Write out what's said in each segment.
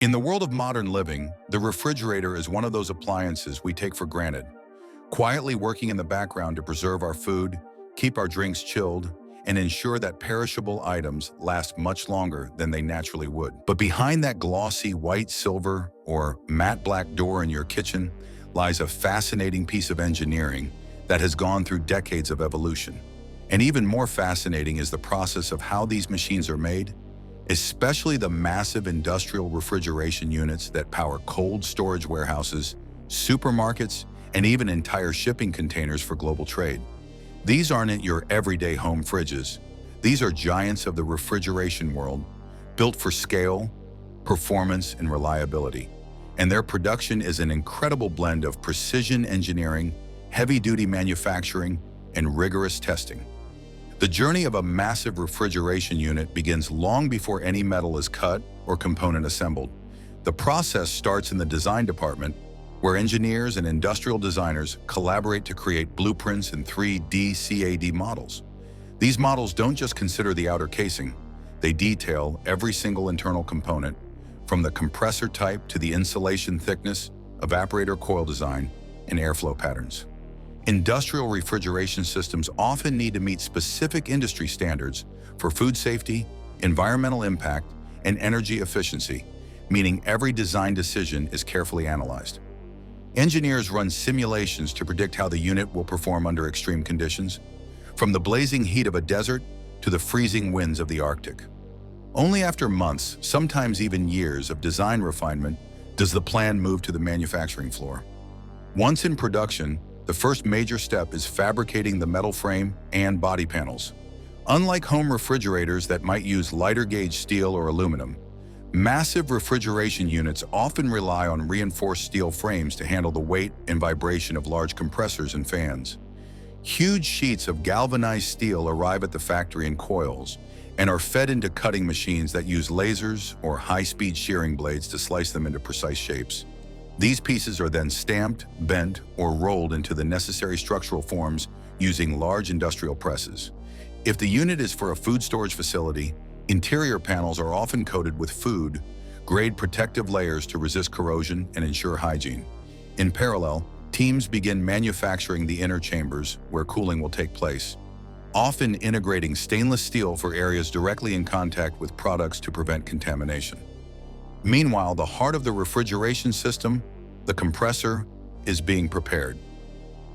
In the world of modern living, the refrigerator is one of those appliances we take for granted, quietly working in the background to preserve our food, keep our drinks chilled, and ensure that perishable items last much longer than they naturally would. But behind that glossy white, silver, or matte black door in your kitchen lies a fascinating piece of engineering that has gone through decades of evolution. And even more fascinating is the process of how these machines are made, especially the massive industrial refrigeration units that power cold storage warehouses, supermarkets, and even entire shipping containers for global trade. These aren't your everyday home fridges. These are giants of the refrigeration world, built for scale, performance, and reliability. And their production is an incredible blend of precision engineering, heavy-duty manufacturing, and rigorous testing. The journey of a massive refrigeration unit begins long before any metal is cut or component assembled. The process starts in the design department, where engineers and industrial designers collaborate to create blueprints and 3D CAD models. These models don't just consider the outer casing, they detail every single internal component, from the compressor type to the insulation thickness, evaporator coil design, and airflow patterns. Industrial refrigeration systems often need to meet specific industry standards for food safety, environmental impact, and energy efficiency, meaning every design decision is carefully analyzed. Engineers run simulations to predict how the unit will perform under extreme conditions, from the blazing heat of a desert to the freezing winds of the Arctic. Only after months, sometimes even years, of design refinement does the plan move to the manufacturing floor. Once in production, the first major step is fabricating the metal frame and body panels. Unlike home refrigerators that might use lighter gauge steel or aluminum, massive refrigeration units often rely on reinforced steel frames to handle the weight and vibration of large compressors and fans. Huge sheets of galvanized steel arrive at the factory in coils and are fed into cutting machines that use lasers or high-speed shearing blades to slice them into precise shapes. These pieces are then stamped, bent, or rolled into the necessary structural forms using large industrial presses. If the unit is for a food storage facility, interior panels are often coated with food-grade protective layers to resist corrosion and ensure hygiene. In parallel, teams begin manufacturing the inner chambers where cooling will take place, often integrating stainless steel for areas directly in contact with products to prevent contamination. Meanwhile, the heart of the refrigeration system, the compressor, is being prepared.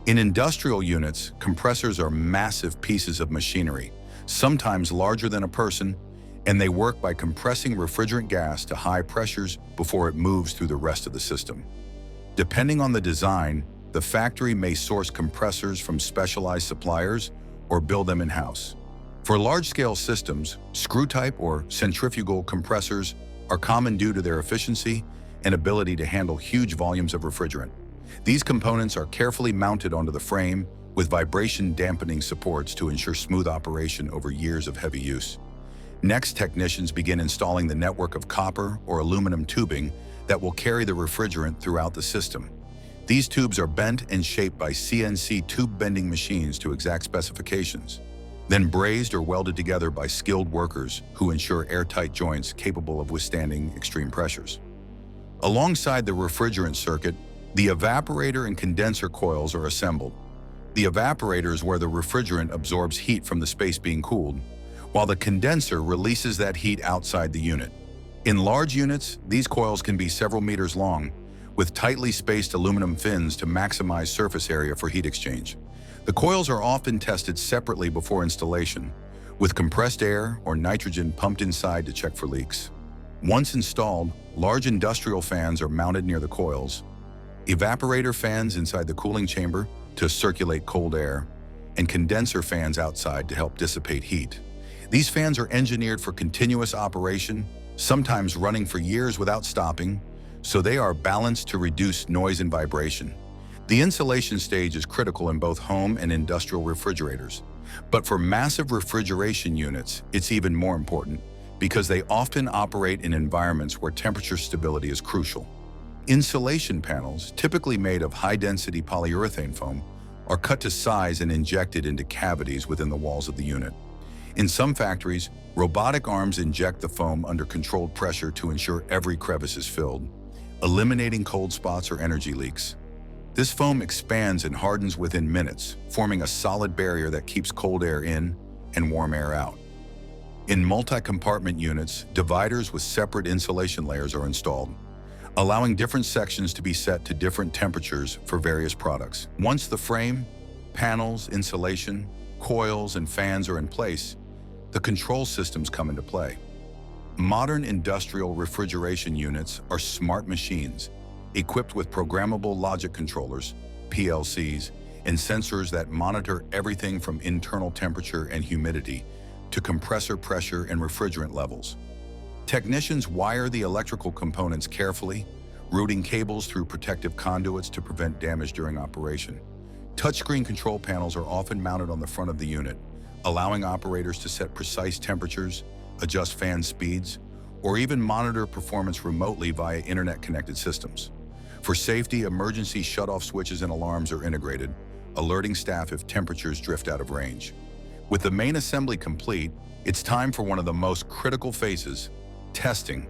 In industrial units, compressors are massive pieces of machinery, sometimes larger than a person, and they work by compressing refrigerant gas to high pressures before it moves through the rest of the system. Depending on the design, the factory may source compressors from specialized suppliers or build them in-house. For large-scale systems, screw-type or centrifugal compressors are common due to their efficiency and ability to handle huge volumes of refrigerant. These components are carefully mounted onto the frame with vibration-dampening supports to ensure smooth operation over years of heavy use. Next, technicians begin installing the network of copper or aluminum tubing that will carry the refrigerant throughout the system. These tubes are bent and shaped by CNC tube bending machines to exact specifications, then brazed or welded together by skilled workers who ensure airtight joints capable of withstanding extreme pressures. Alongside the refrigerant circuit, the evaporator and condenser coils are assembled. The evaporator is where the refrigerant absorbs heat from the space being cooled, while the condenser releases that heat outside the unit. In large units, these coils can be several meters long, with tightly spaced aluminum fins to maximize surface area for heat exchange. The coils are often tested separately before installation, with compressed air or nitrogen pumped inside to check for leaks. Once installed, large industrial fans are mounted near the coils, evaporator fans inside the cooling chamber to circulate cold air, and condenser fans outside to help dissipate heat. These fans are engineered for continuous operation, sometimes running for years without stopping, so they are balanced to reduce noise and vibration. The insulation stage is critical in both home and industrial refrigerators. But for massive refrigeration units, it's even more important because they often operate in environments where temperature stability is crucial. Insulation panels, typically made of high-density polyurethane foam, are cut to size and injected into cavities within the walls of the unit. In some factories, robotic arms inject the foam under controlled pressure to ensure every crevice is filled, eliminating cold spots or energy leaks. This foam expands and hardens within minutes, forming a solid barrier that keeps cold air in and warm air out. In multi-compartment units, dividers with separate insulation layers are installed, allowing different sections to be set to different temperatures for various products. Once the frame, panels, insulation, coils, and fans are in place, the control systems come into play. Modern industrial refrigeration units are smart machines equipped with programmable logic controllers, PLCs, and sensors that monitor everything from internal temperature and humidity to compressor pressure and refrigerant levels. Technicians wire the electrical components carefully, routing cables through protective conduits to prevent damage during operation. Touchscreen control panels are often mounted on the front of the unit, allowing operators to set precise temperatures, adjust fan speeds, or even monitor performance remotely via internet-connected systems. For safety, emergency shut-off switches and alarms are integrated, alerting staff if temperatures drift out of range. With the main assembly complete, it's time for one of the most critical phases: testing.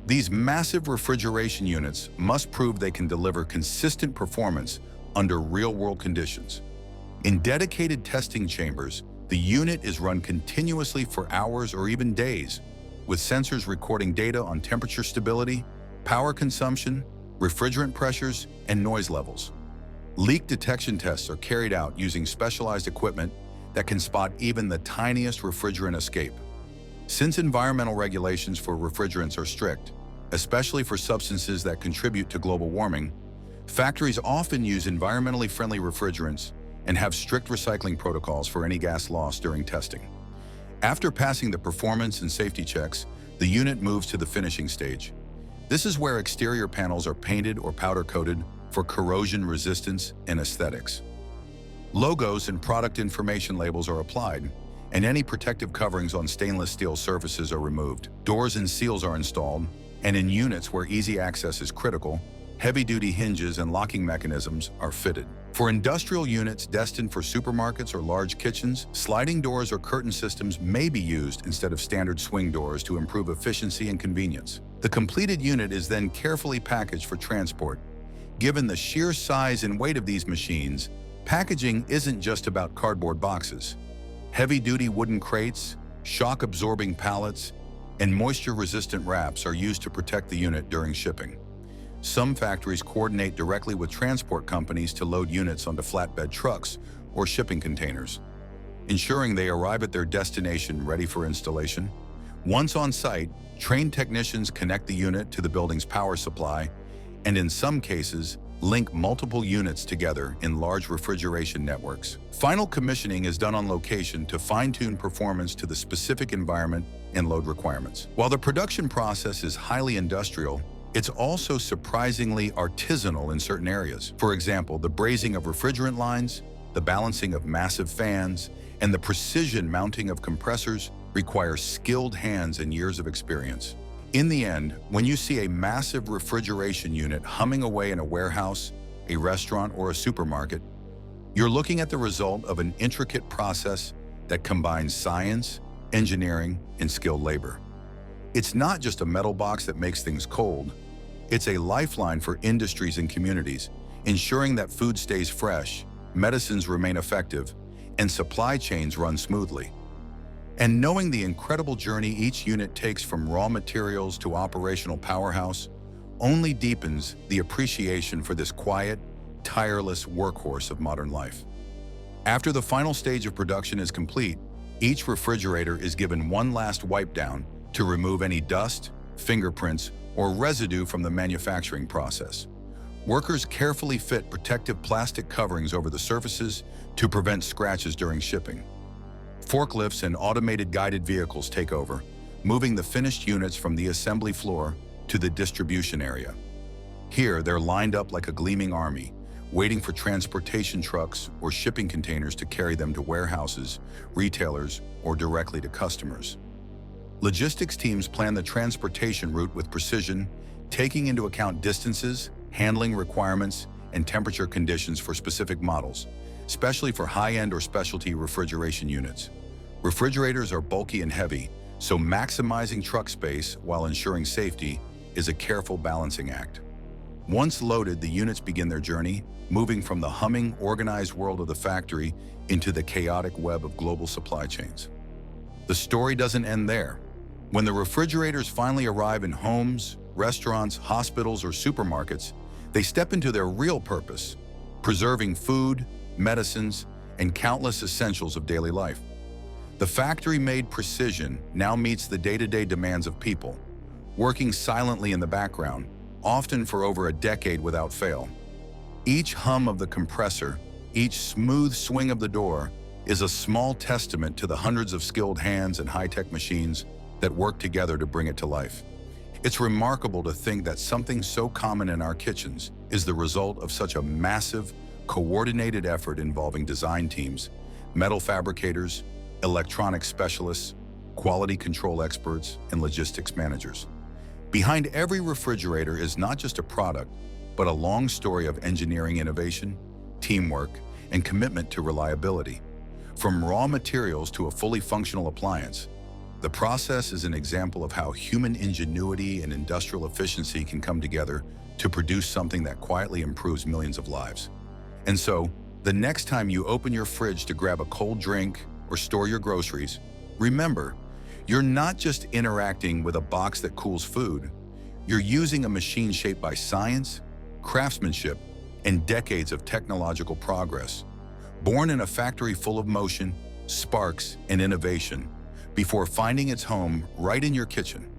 These massive refrigeration units must prove they can deliver consistent performance under real-world conditions. In dedicated testing chambers, the unit is run continuously for hours or even days, with sensors recording data on temperature stability, power consumption, refrigerant pressures, and noise levels. Leak detection tests are carried out using specialized equipment that can spot even the tiniest refrigerant escape. Since environmental regulations for refrigerants are strict, especially for substances that contribute to global warming, factories often use environmentally friendly refrigerants and have strict recycling protocols for any gas loss during testing. After passing the performance and safety checks, the unit moves to the finishing stage. This is where exterior panels are painted or powder-coated for corrosion resistance and aesthetics. Logos and product information labels are applied, and any protective coverings on stainless steel surfaces are removed. Doors and seals are installed, and in units where easy access is critical, heavy-duty hinges and locking mechanisms are fitted. For industrial units destined for supermarkets or large kitchens, sliding doors or curtain systems may be used instead of standard swing doors to improve efficiency and convenience. The completed unit is then carefully packaged for transport. Given the sheer size and weight of these machines, packaging isn't just about cardboard boxes. Heavy-duty wooden crates, shock-absorbing pallets, and moisture-resistant wraps are used to protect the unit during shipping. Some factories coordinate directly with transport companies to load units onto flatbed trucks or shipping containers, ensuring they arrive at their destination ready for installation. Once on site, trained technicians connect the unit to the building's power supply, and in some cases, link multiple units together in large refrigeration networks. Final commissioning is done on location to fine-tune performance to the specific environment and load requirements. While the production process is highly industrial, it's also surprisingly artisanal in certain areas. For example, the brazing of refrigerant lines, the balancing of massive fans, and the precision mounting of compressors require skilled hands and years of experience. In the end, when you see a massive refrigeration unit humming away in a warehouse, a restaurant, or a supermarket, you're looking at the result of an intricate process that combines science, engineering, and skilled labor. It's not just a metal box that makes things cold. It's a lifeline for industries and communities, ensuring that food stays fresh, medicines remain effective, and supply chains run smoothly. And knowing the incredible journey each unit takes from raw materials to operational powerhouse only deepens the appreciation for this quiet, tireless workhorse of modern life. After the final stage of production is complete, each refrigerator is given one last wipe down to remove any dust, fingerprints, or residue from the manufacturing process. Workers carefully fit protective plastic coverings over the surfaces to prevent scratches during shipping. Forklifts and automated guided vehicles take over, moving the finished units from the assembly floor to the distribution area. Here, they're lined up like a gleaming army, waiting for transportation trucks or shipping containers to carry them to warehouses, retailers, or directly to customers. Logistics teams plan the transportation route with precision, taking into account distances, handling requirements, and temperature conditions for specific models, especially for high-end or specialty refrigeration units. Refrigerators are bulky and heavy, so maximizing truck space while ensuring safety is a careful balancing act. Once loaded, the units begin their journey, moving from the humming, organized world of the factory into the chaotic web of global supply chains. The story doesn't end there. When the refrigerators finally arrive in homes, restaurants, hospitals, or supermarkets, they step into their real purpose, preserving food, medicines, and countless essentials of daily life. The factory-made precision now meets the day-to-day demands of people, working silently in the background, often for over a decade without fail. Each hum of the compressor, each smooth swing of the door, is a small testament to the hundreds of skilled hands and high-tech machines that work together to bring it to life. It's remarkable to think that something so common in our kitchens is the result of such a massive, coordinated effort involving design teams, metal fabricators, electronics specialists, quality control experts, and logistics managers. Behind every refrigerator is not just a product, but a long story of engineering innovation, teamwork, and commitment to reliability. From raw materials to a fully functional appliance, the process is an example of how human ingenuity and industrial efficiency can come together to produce something that quietly improves millions of lives. And so, the next time you open your fridge to grab a cold drink or store your groceries, remember, you're not just interacting with a box that cools food. You're using a machine shaped by science, craftsmanship, and decades of technological progress, born in a factory full of motion, sparks, and innovation, before finding its home right in your kitchen.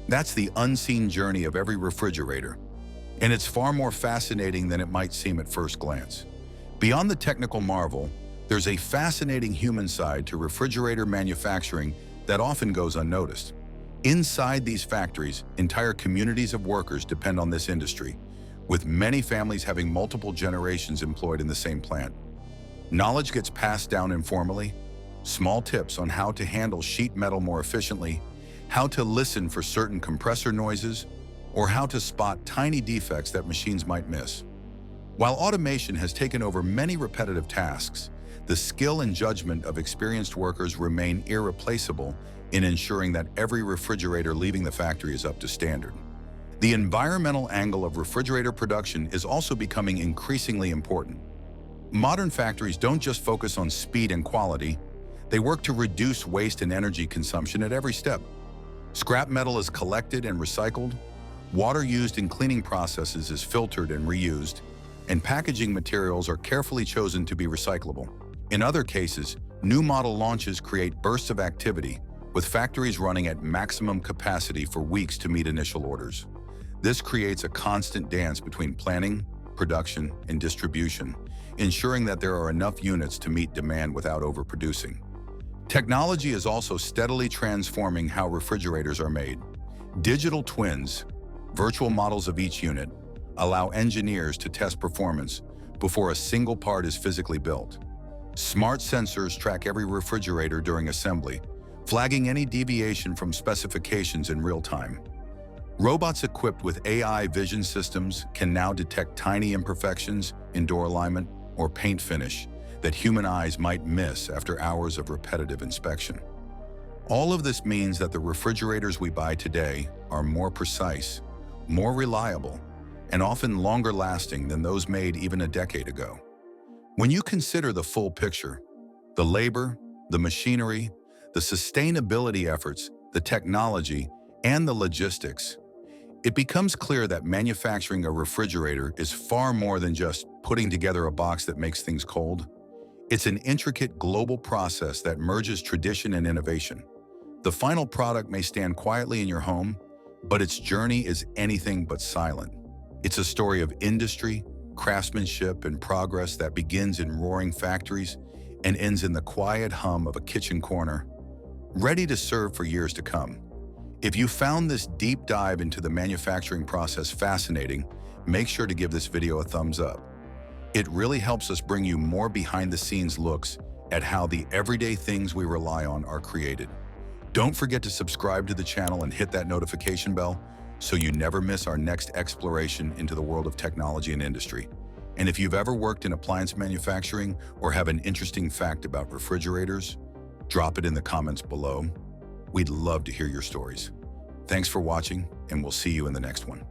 That's the unseen journey of every refrigerator, and it's far more fascinating than it might seem at first glance. Beyond the technical marvel, there's a fascinating human side to refrigerator manufacturing that often goes unnoticed. Inside these factories, entire communities of workers depend on this industry, with many families having multiple generations employed in the same plant. Knowledge gets passed down informally. Small tips on how to handle sheet metal more efficiently, how to listen for certain compressor noises, or how to spot tiny defects that machines might miss. While automation has taken over many repetitive tasks, the skill and judgment of experienced workers remain irreplaceable in ensuring that every refrigerator leaving the factory is up to standard. The environmental angle of refrigerator production is also becoming increasingly important. Modern factories don't just focus on speed and quality, they work to reduce waste and energy consumption at every step. Scrap metal is collected and recycled, water used in cleaning processes is filtered and reused, and packaging materials are carefully chosen to be recyclable. In other cases, new model launches create bursts of activity, with factories running at maximum capacity for weeks to meet initial orders. This creates a constant dance between planning, production, and distribution, ensuring that there are enough units to meet demand without overproducing. Technology is also steadily transforming how refrigerators are made. Digital twins, virtual models of each unit, allow engineers to test performance before a single part is physically built. Smart sensors track every refrigerator during assembly, flagging any deviation from specifications in real time. Robots equipped with AI vision systems can now detect tiny imperfections in door alignment or paint finish that human eyes might miss after hours of repetitive inspection. All of this means that the refrigerators we buy today are more precise, more reliable, and often longer lasting than those made even a decade ago. When you consider the full picture, the labor, the machinery, the sustainability efforts, the technology, and the logistics, it becomes clear that manufacturing a refrigerator is far more than just putting together a box that makes things cold. It's an intricate global process that merges tradition and innovation. The final product may stand quietly in your home, but its journey is anything but silent. It's a story of industry, craftsmanship, and progress that begins in roaring factories and ends in the quiet hum of a kitchen corner, ready to serve for years to come. If you found this deep dive into the manufacturing process fascinating, make sure to give this video a thumbs up. It really helps us bring you more behind-the-scenes looks at how the everyday things we rely on are created. Don't forget to subscribe to the channel and hit that notification bell so you never miss our next exploration into the world of technology and industry. And if you've ever worked in appliance manufacturing or have an interesting fact about refrigerators, Drop it in the comments below. We'd love to hear your stories. Thanks for watching, and we'll see you in the next one.